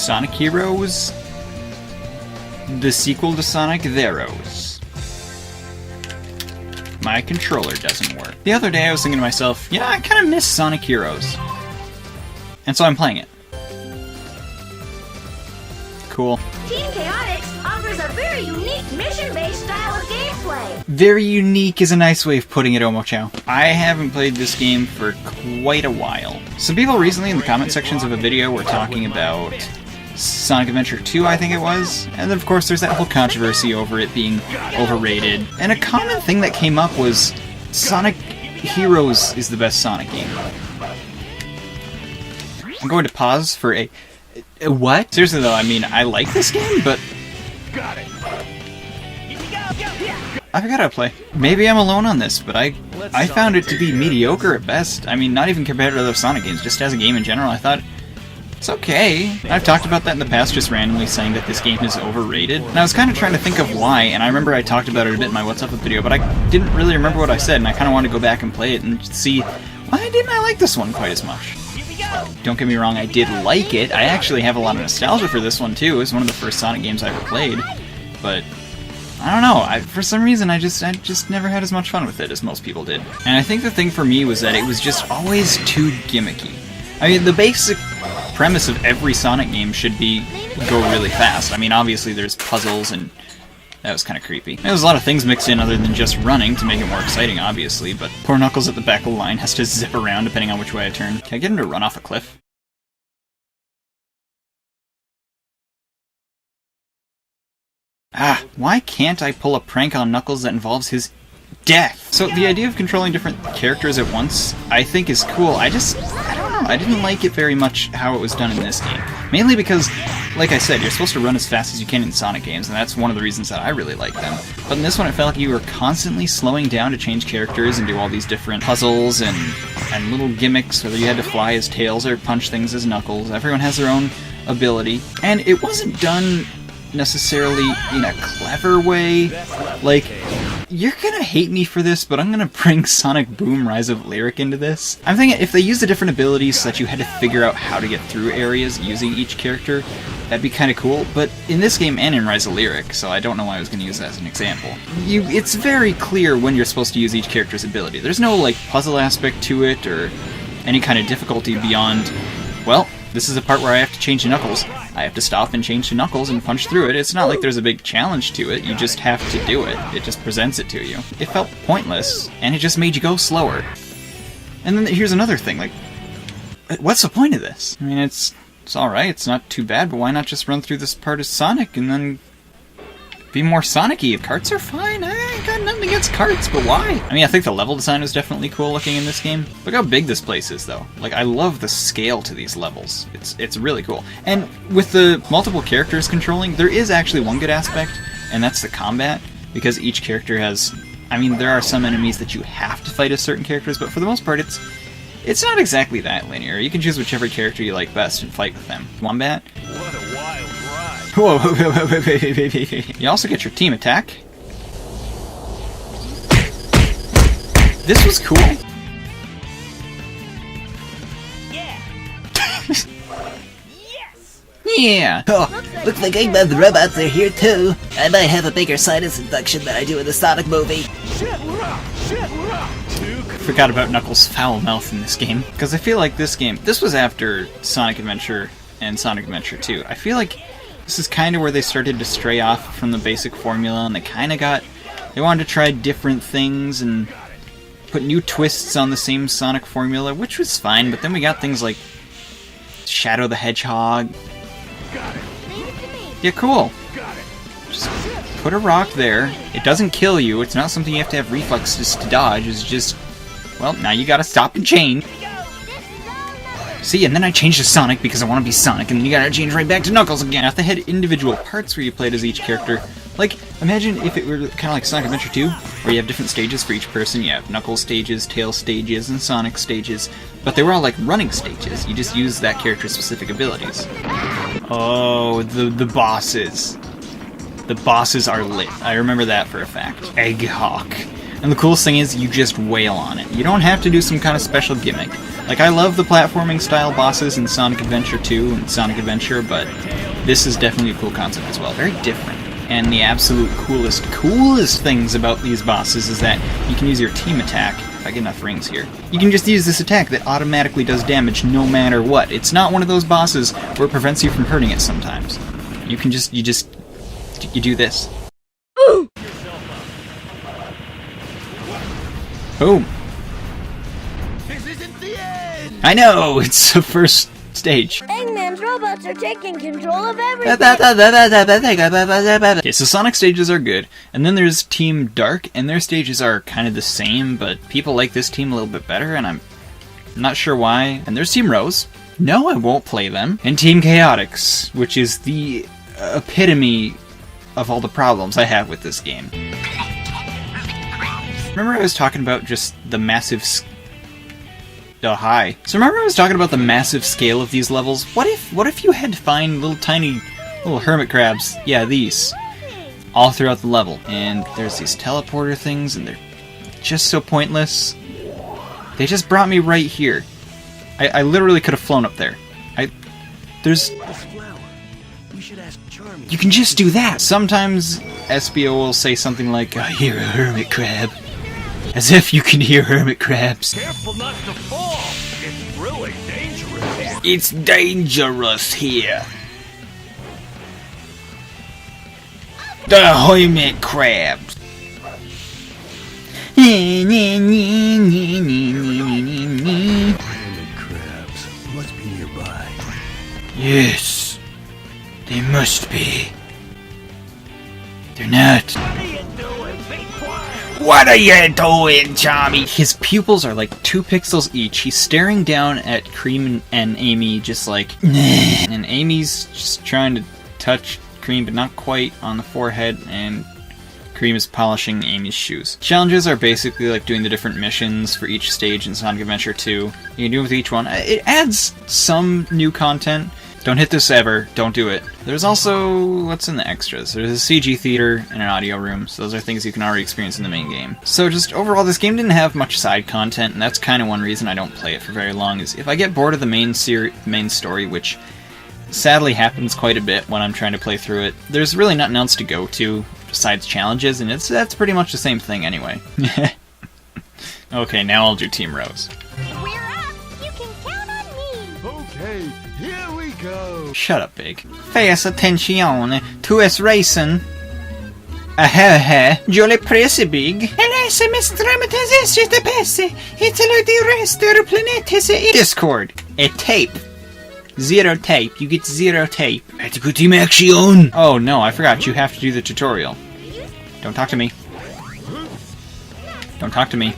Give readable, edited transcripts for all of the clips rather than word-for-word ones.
Sonic Heroes, the sequel to Sonic Theros. My controller doesn't work. The other day I was thinking to myself, yeah, I kind of miss Sonic Heroes. And so I'm playing it. Cool. Team Chaotix offers a very unique mission-based style of gameplay. Very unique is a nice way of putting it, Omochow. I haven't played this game for quite a while. Some people recently in the comment sections of a video were talking about Sonic Adventure 2, I think it was. And then of course there's that whole controversy over it being overrated. And a common thing that came up was Sonic Heroes is the best Sonic game. I'm going to pause for a what? Seriously though, I mean, I like this game, but I forgot how to play. Maybe I'm alone on this, but I found it to be mediocre at best. I mean, not even compared to other Sonic games, just as a game in general, I thought it's okay. I've talked about that in the past, just randomly saying that this game is overrated. And I was kind of trying to think of why, and I remember I talked about it a bit in my What's Up With video, but I didn't really remember what I said, and I kind of wanted to go back and play it and see why didn't I like this one quite as much. Don't get me wrong, I did like it. I actually have a lot of nostalgia for this one too. It was one of the first Sonic games I ever played, but I don't know, for some reason I just never had as much fun with it as most people did. And I think the thing for me was that it was just always too gimmicky. I mean, the basic premise of every Sonic game should be go really fast. I mean, obviously there's puzzles, and that was kind of creepy. There was a lot of things mixed in other than just running to make it more exciting, obviously, but poor Knuckles at the back of the line has to zip around depending on which way I turn. Can I get him to run off a cliff? Ah, why can't I pull a prank on Knuckles that involves his death? So the idea of controlling different characters at once, I think is cool. I don't know, I didn't like it very much how it was done in this game. Mainly because, like I said, you're supposed to run as fast as you can in Sonic games, and that's one of the reasons that I really like them. But in this one, it felt like you were constantly slowing down to change characters and do all these different puzzles and little gimmicks, whether you had to fly as Tails or punch things as Knuckles. Everyone has their own ability, and it wasn't done necessarily in a clever way. Like, you're gonna hate me for this, but I'm gonna bring Sonic Boom Rise of Lyric into this. I'm thinking if they used the different abilities so that you had to figure out how to get through areas using each character, that'd be kind of cool. But in this game and in Rise of Lyric, so I don't know why I was gonna use that as an example, it's very clear when you're supposed to use each character's ability. There's no, like, puzzle aspect to it or any kind of difficulty beyond, well, this is a part where I have to change to Knuckles. I have to stop and change to Knuckles and punch through it. It's not like there's a big challenge to it, you just have to do it. It just presents it to you. It felt pointless, and it just made you go slower. And then here's another thing, like, what's the point of this? I mean, it's alright, it's not too bad, but why not just run through this part as Sonic and then be more Sonic-y? Carts are fine, I ain't got nothing against carts, but why? I mean, I think the level design is definitely cool looking in this game. Look how big this place is, though. Like, I love the scale to these levels. It's really cool. And with the multiple characters controlling, there is actually one good aspect, and that's the combat, because each character has... I mean, there are some enemies that you have to fight as certain characters, but for the most part, it's not exactly that linear. You can choose whichever character you like best and fight with them. Wombat? What a wild ride! Whoa, you also get your team attack. This was cool. Yeah! Yes! Yeah! Oh, looks like Eggman the robots are here too. I might have a bigger sinus infection than I do in the Sonic movie. Shit, rock! Shit, rock! Forgot about Knuckles' foul mouth in this game. Because I feel like this game... This was after Sonic Adventure and Sonic Adventure 2. I feel like this is kind of where they started to stray off from the basic formula, and they kind of got... They wanted to try different things and put new twists on the same Sonic formula, which was fine, but then we got things like Shadow the Hedgehog. Yeah, cool. Just put a rock there. It doesn't kill you. It's not something you have to have reflexes to dodge. It's just, well, now you gotta stop and change. See, and then I changed to Sonic because I want to be Sonic, and then you gotta change right back to Knuckles again. If they had individual parts where you played as each character, like, imagine if it were kind of like Sonic Adventure 2, where you have different stages for each person. You have Knuckles stages, Tails stages, and Sonic stages, but they were all like running stages. You just use that character's specific abilities. Oh, the bosses. The bosses are lit. I remember that for a fact. Egghawk. And the coolest thing is, you just wail on it. You don't have to do some kind of special gimmick. Like, I love the platforming style bosses in Sonic Adventure 2 and Sonic Adventure, but this is definitely a cool concept as well. Very different. And the absolute coolest things about these bosses is that you can use your team attack. If I get enough rings here. You can just use this attack that automatically does damage no matter what. It's not one of those bosses where it prevents you from hurting it sometimes. You can just, you do this. Boom. This isn't the end! I know, it's the first stage. Eggman's robots are taking control of everything. Okay, so Sonic stages are good, and then there's Team Dark, and their stages are kind of the same, but people like this team a little bit better, and I'm not sure why. And there's Team Rose. No, I won't play them. And Team Chaotix, which is the epitome of all the problems I have with this game. Remember I was talking about just the massive So remember I was talking about the massive scale of these levels? What if you had to find little tiny hermit crabs? Yeah, these. All throughout the level. And there's these teleporter things, and they're just so pointless. They just brought me right here. I literally could have flown up there. You can just do that! Sometimes SBO will say something like, I hear a hermit crab. As if you can hear hermit crabs. Careful not to fall! It's really dangerous here. It's dangerous here. The hermit crabs. Hermit crabs must be nearby. Yes, they must be. They're not. What are you doing? Be quiet! What are you doing, Tommy? His pupils are like 2 pixels each. He's staring down at Cream and Amy just like, and Amy's just trying to touch Cream but not quite on the forehead, and Cream is polishing Amy's shoes. Challenges are basically like doing the different missions for each stage in Sonic Adventure 2. You can do it with each one. It adds some new content. Don't hit this ever. Don't do it. There's also, what's in the extras? There's a CG theater and an audio room, so those are things you can already experience in the main game. So just overall, this game didn't have much side content, and that's kind of one reason I don't play it for very long, is if I get bored of the main story, which sadly happens quite a bit when I'm trying to play through it, there's really nothing else to go to besides challenges, and that's pretty much the same thing anyway. Okay, now I'll do Team Rose. We're up. You can count on me. Okay, here we go. Shut up, Big. Fais attention to es racing. Je l'ai pressé, Big. Discord. A tape. 0 tape. You get 0 tape. Team action. Oh no, I forgot. You have to do the tutorial. Don't talk to me. Don't talk to me.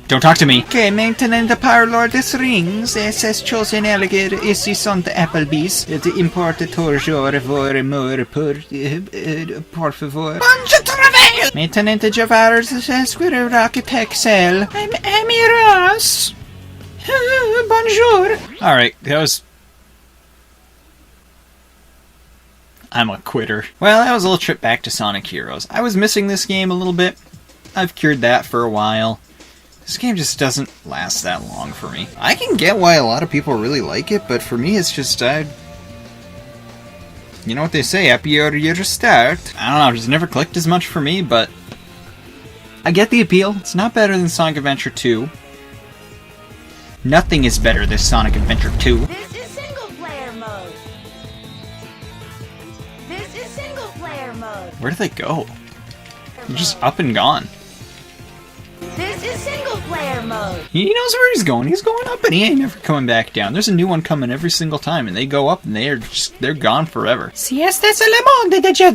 Don't talk to me. Okay, maintenance the power lord des rings. SS chosen alligator is i sånt Applebee's. Det importator jor vår mör por favor. Maintenance Javars square rocket excel. I'm Amiras. Bonjour. Alright, that was... I'm a quitter. Well, that was a little trip back to Sonic Heroes. I was missing this game a little bit. I've cured that for a while. This game just doesn't last that long for me. I can get why a lot of people really like it, but for me it's just, you know what they say, happy your start. I don't know, it just never clicked as much for me, but I get the appeal. It's not better than Sonic Adventure 2. Nothing is better than Sonic Adventure 2. This is single player mode. This is single player mode. Where do they go? They're just up and gone. This is single player mode. He knows where he's going. He's going up and he ain't never coming back down. There's a new one coming every single time and they go up and they're gone forever. Si este es el amor de J.